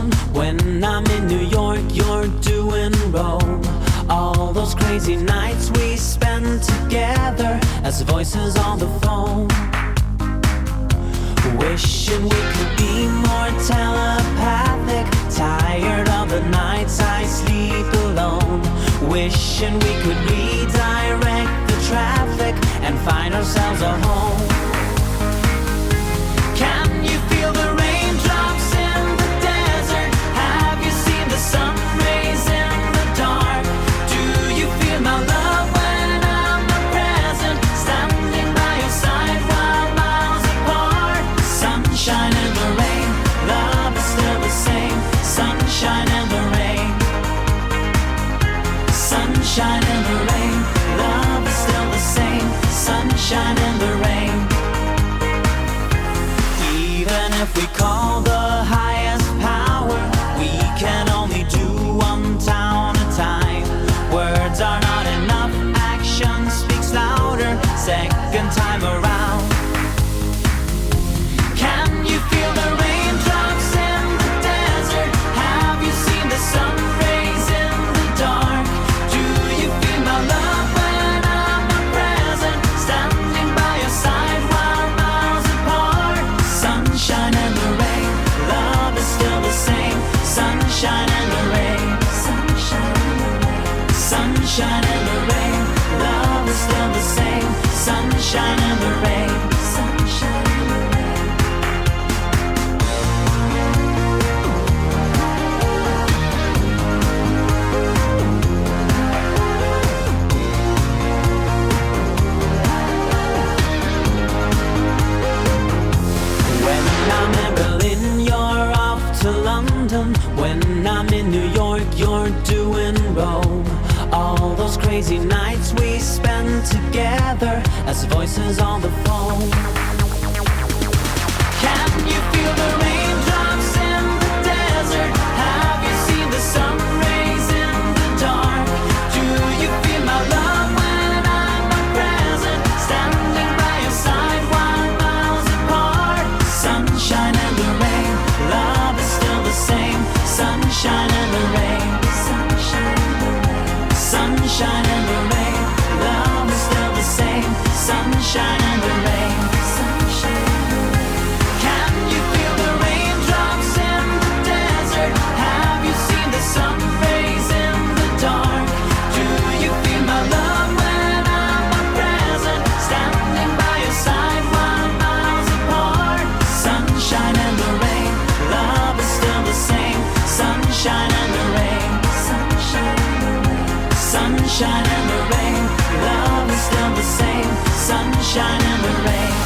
London. When I'm in New York, you're doing Rome. All those crazy nights we spend together as voices on the phone. Wishing we could be more telepathic. Tired of the nights I sleep alone. Wishing we could redirect the traffic and find ourselves a home. Can you feel the raindrops in the desert? Have you seen the sun rays in the dark? Do you feel my love when I'm not present? Standing by your side while miles apart. Sunshine and the rain, love is still the same. Sunshine and the rain. Sunshine and the rain, love is still the same. Sunshine and the rain. Even if we call the highest power, we can only do one town at a time. Words are not enough, action speaks louder. Second time around. Can you feel the raindrops in the desert? Have you seen the sun rays in the dark? Do you feel my love when I'm not present? Standing by your side while miles apart. Sunshine and the rain, love is still the same. Sunshine and the rain. Sunshine and the rain. Sunshine and the rain, love is still the same. Sunshine and the rain. Sunshine and the rain. When I'm in Berlin, you're off to London. When I'm in New York, you're doing Rome. All those crazy nights we spend together as voices on the phone. Can you feel the raindrops in the desert? Have you seen the sun rays in the dark? Do you feel my love when I'm not present? Standing by your side while miles apart. Sunshine and the rain, love is still the same. Sunshine and the rain. Sunshine and the rain. Sunshine and the rain, love is still the same. Sunshine and the rain. Sunshine and the rain. Can you feel the raindrops in the desert? Have you seen the sun rays in the dark? Do you feel my love when I'm not present? Standing by your side while miles apart. Sunshine and the rain, love is still the same. Sunshine and the rain. Sunshine and the rain. Sunshine and the rain, love is still the same. Sunshine and the rain.